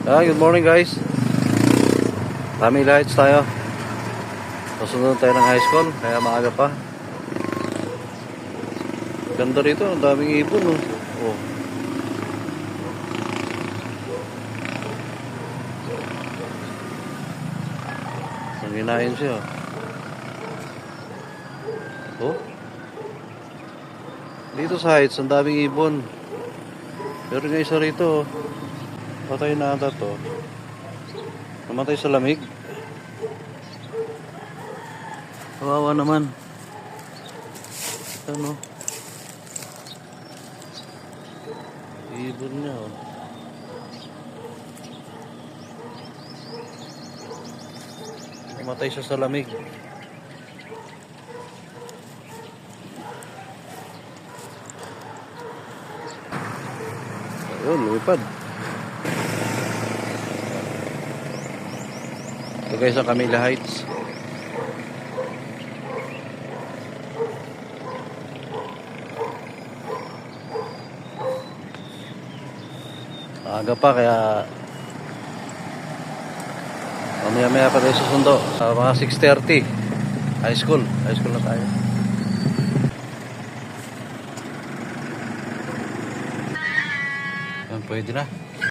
Good morning guys. Family lights tayo. Pasunod tayo ng high school, kaya maaga pa. Ganda rito, ang daming ibon oh. Oh. Nanginain siya. Oh. Dito sa heights, ang daming ibon. Pero nga isa rito, patay na ata to. Namatay sa lamig. Kawawa naman. Ano? Ibon niya oh. Namatay siya sa lamig. Ayun, lumipad. Ito guys ang Camila Heights. Aga pa kaya mamaya pa tayo susundo sa mga 6:30. High school na tayo. Yan, pwede na.